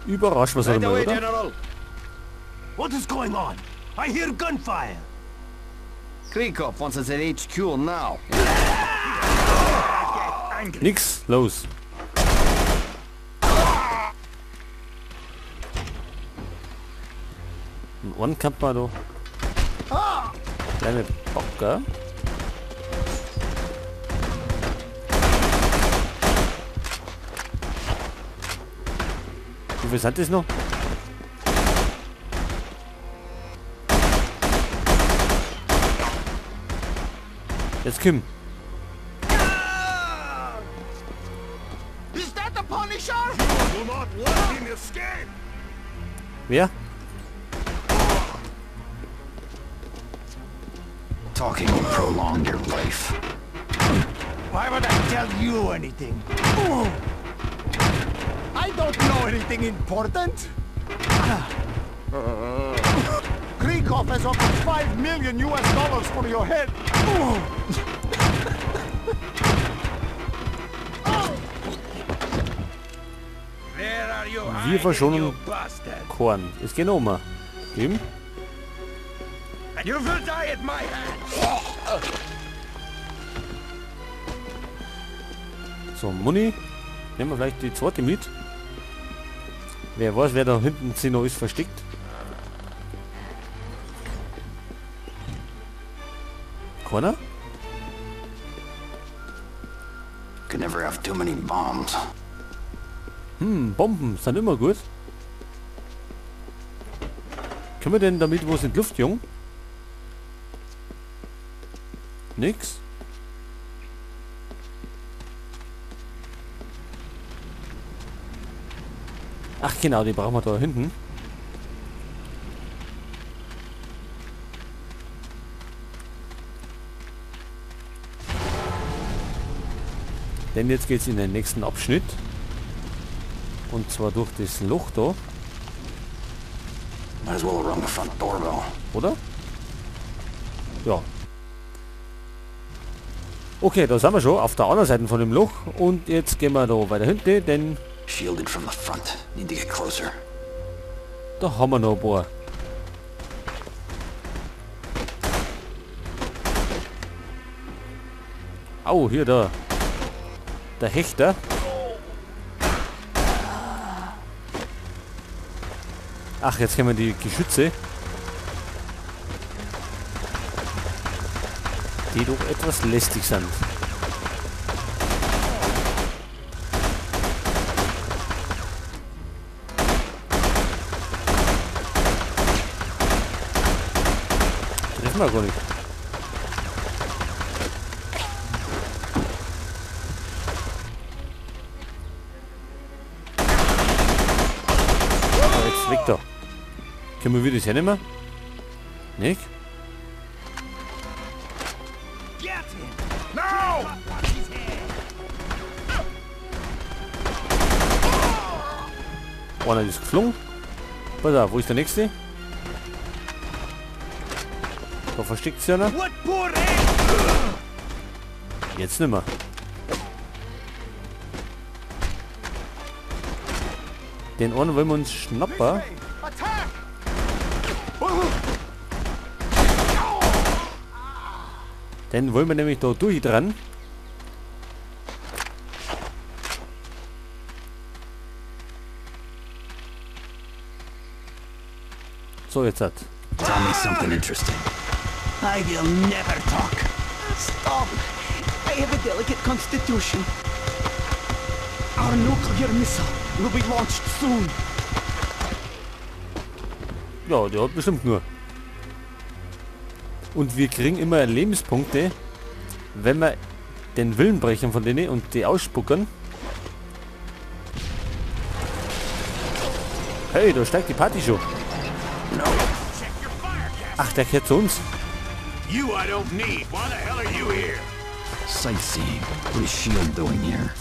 Überrascht was er mal, oder? General. What is going on? I hear gunfire. Krikov wants us at HQ now. Nix, los. Ein One-Camper, du. Kleine Bocker. Wie viel sind das noch? Jetzt Kim. Is that the Punisher? Do not let him escape. Wer? Talking will prolong your life. Why would I tell you anything? I don't know anything important. Krikov has offered $5 million for your head. Wir verschonen Korn. Es geht um. Kim? You will die at my hand. So, Muni. Nehmen wir vielleicht die zweite mit. Wer weiß, wer da hinten sich noch ist versteckt. Keiner? Could never have too many bombs. Bomben sind immer gut. Können wir denn damit was in die Luft, Jung? Nix. Ach genau, die brauchen wir da hinten. Denn jetzt geht es in den nächsten Abschnitt. Und zwar durch das Loch da. Might as well rung the front doorbell. Oder? Ja. Okay, da sind wir schon auf der anderen Seite von dem Loch. Und jetzt gehen wir da weiter hinten, denn Shielded from the front. Need to get closer. da haben wir noch ein paar. Au, hier da. Der Hechter. Ach, jetzt haben wir die Geschütze. Die doch etwas lästig sind. Treffen wir gar nicht. Jetzt weg da. Können wir wieder das hernehmen? Nicht? Get him. No! Einer ist geflogen. Pass auf, wo ist der nächste? Da versteckt sich einer. What poor egg? Jetzt nimmer. Den einen wollen wir uns schnappen. Attack! Den wollen wir nämlich da durch dran. So, jetzt hat. Tell me something interesting. I will never talk. Stop! I have a delicate constitution. Our nuclear missile will be launched soon. Ja, der hat bestimmt nur. Und wir kriegen immer Lebenspunkte, wenn wir den Willen brechen von denen und die ausspuckern. Hey, da steigt die Party schon. Ach, der gehört zu uns. You I don't need. Why the hell are you here? Sightseeing. What is S.H.I.E.L.D. doing here?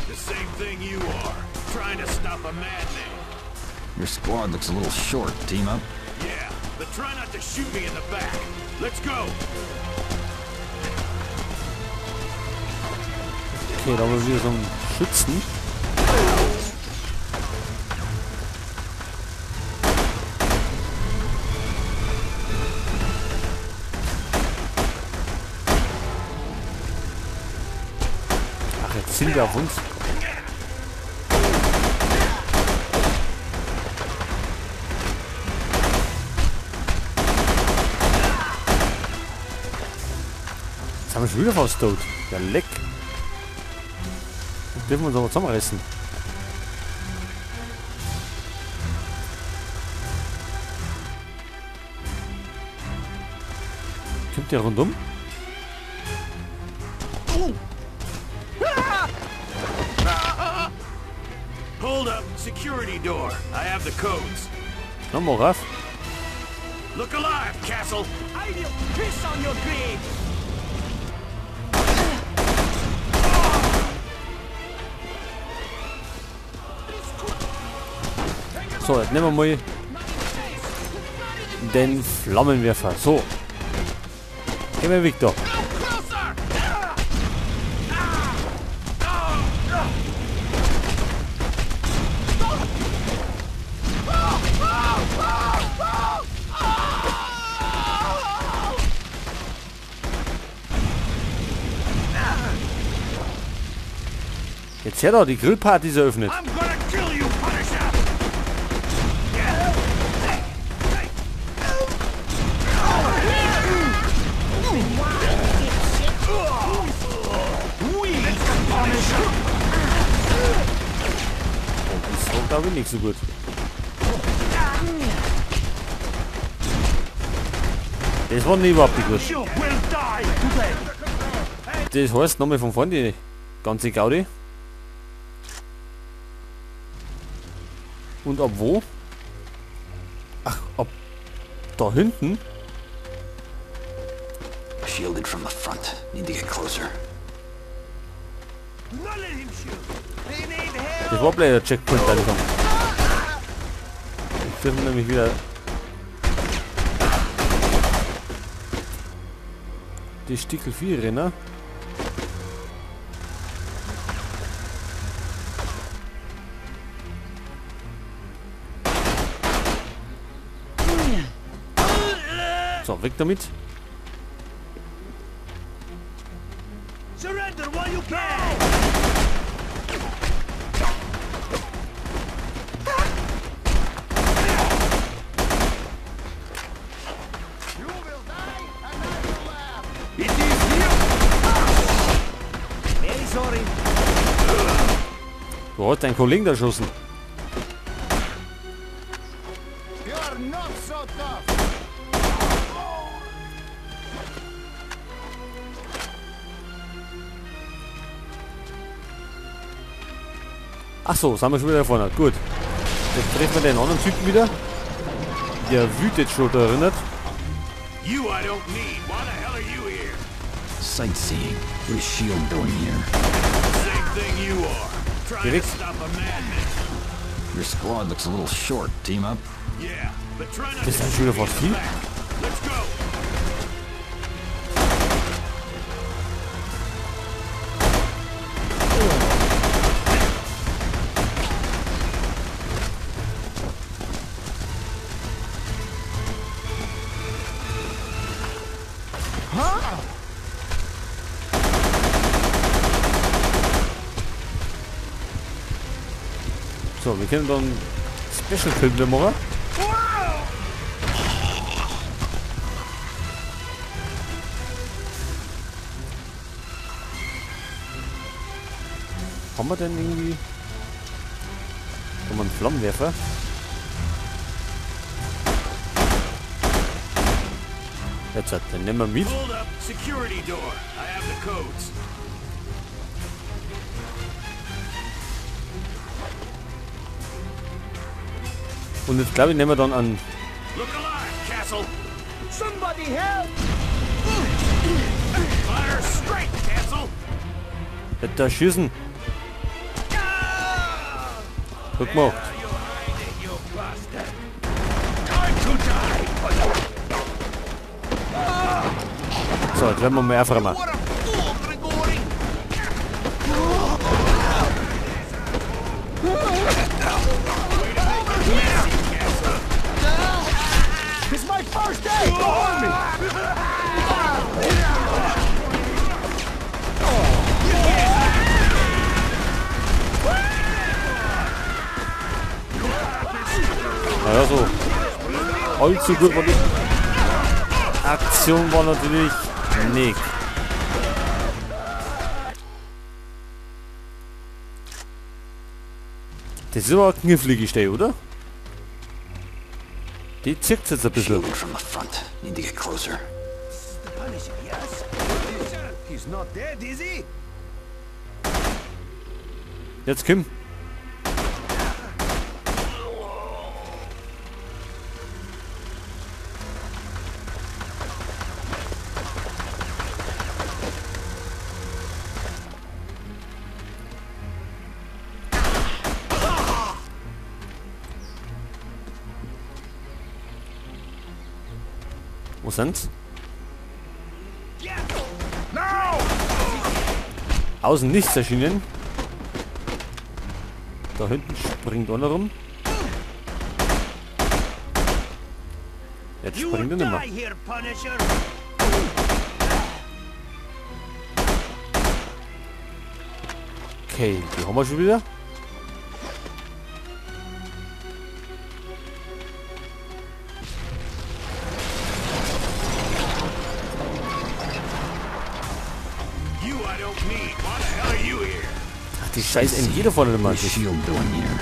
The same thing you are. Trying to stop a madman. Your squad looks a little short. Team up? Yeah, but try not to shoot me in the back. Let's go. Okay, da haben wir wieder so einen Schützen. Jetzt sind wir auf uns. Jetzt haben wir schon wieder fast tot. Ja, leck. Jetzt dürfen wir uns aber zusammenreißen. Kommt der rundum? Hold up, security door. I have the codes. Nochmal rauf. Look alive, Castle. I will piss on your grave! So, jetzt nehmen wir mal den Flammenwerfer. So. Geh mal, Victor. Jetzt hört doch, die Grillparty ist eröffnet. I'm gonna kill you, Punisher. Das war, glaube ich, nicht so gut. Das war nicht überhaupt nicht gut. You will die today. Das heißt, nochmal von vorne die ganze Gaudi. Und ab wo? Ach, ab da hinten? Shielded from the front. Need to get closer. Do not let him shoot. They need help! Das war gleich der Checkpoint da gekommen. Jetzt dürfen wir nämlich wieder die Stickel 4 rennen. So, weg damit. Surrender while you can. You will die, and I will laugh! It is you. Very sorry. Du hast deinen Kollegen erschossen. You're not so tough! Ach so, sind wir schon wieder da vorne. Gut. Jetzt treffen wir den anderen Typen wieder. Der wütet schon da erinnert. You I don't need. Why the hell are you here? Sightseeing. What is S.H.I.E.L.D. doing here? Same thing you are. Trying to Direkt. stop a madman. Your squad looks a little short. Team up. Yeah, but try not Das to sind schon wieder fast viel. back. Let's go. So, wir können dann Special Film wieder machen. Haben wir denn irgendwie... Haben wir einen Flammenwerfer? Jetzt hat den nehmen wir mit. Hold up, security door. I have the codes. Und jetzt glaube ich, nehmen wir dann an. Look alive, Castle. Somebody help! Fire straight, Castle. Wird da schießen. Guck mal. You hide it, you bastard. Time to die. So, jetzt werden wir mal einfach mal. What a fool, Grigori! This is my first day! Go me! allzu gut war die Aktion war natürlich nicht. Das ist aber eine knifflige Stelle, oder? Die zirkt jetzt ein bisschen. Shielded from the front. Need to get closer. The Punisher, yes? He's not dead, is he? Jetzt Kim. Wo sind's? Außen nichts erschienen. Da hinten springt einer rum. Jetzt springt er nicht mehr. Here, Punisher. Okay, die haben wir schon wieder. You I don't need. Why the hell are you here? Ach, die scheiß MG da vorne mal. What's Das Shield doing here?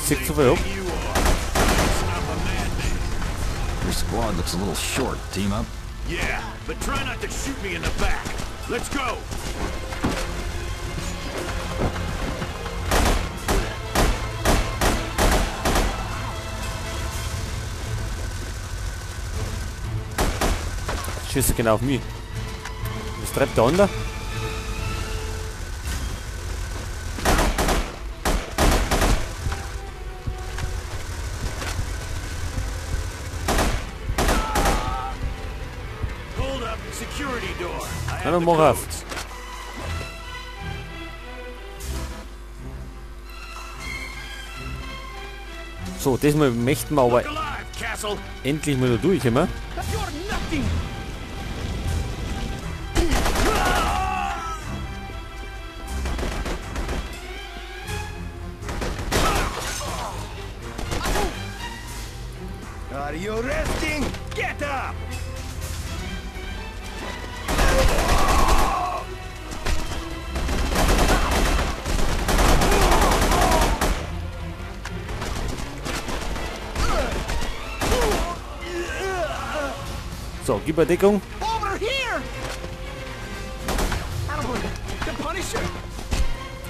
zieht zu viel ab. You are. Son of a madman. Your squad looks a little short. Team up. Yeah, but try not to shoot me in the back. Let's go. Schießt genau auf mich. Was treibt der andere? Hold up. Security door. I Ja, have dann the mach auf. codes. So, diesmal möchten wir aber Look alive, Castle. endlich mal da durch, immer. You're nothing. Are you resting? Get up. So, gib mal Deckung. Over here. Attaboy, the Punisher.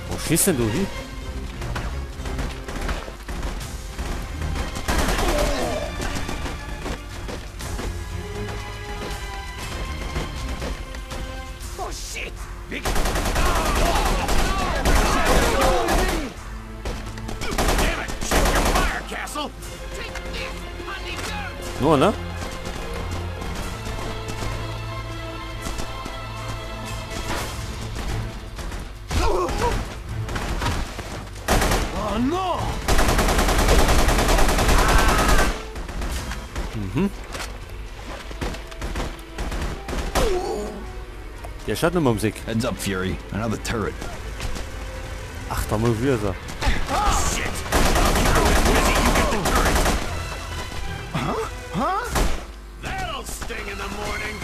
Wo schießt denn du hin? Oh shit. Big. Damn it. Check your fire, Castle. Nur, ne? Oh no. Der schaut nicht mehr um sich. Heads up, Fury. Another turret. Ach, da mal wieder so. Shit. I'll keep her busy. You get the turret. Huh? That'll sting in the morning.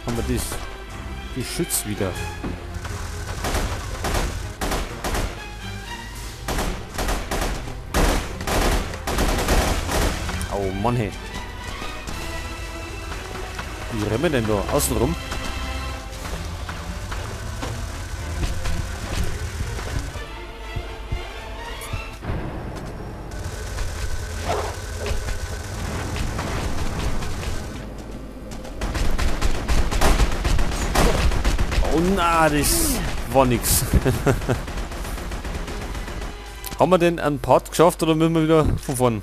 Haben wir das Geschütz wieder. Oh Mann, hey. Wie rennen wir denn da? Außen rum? Oh na, das war nix. Haben wir denn einen Part geschafft oder müssen wir wieder von vorn?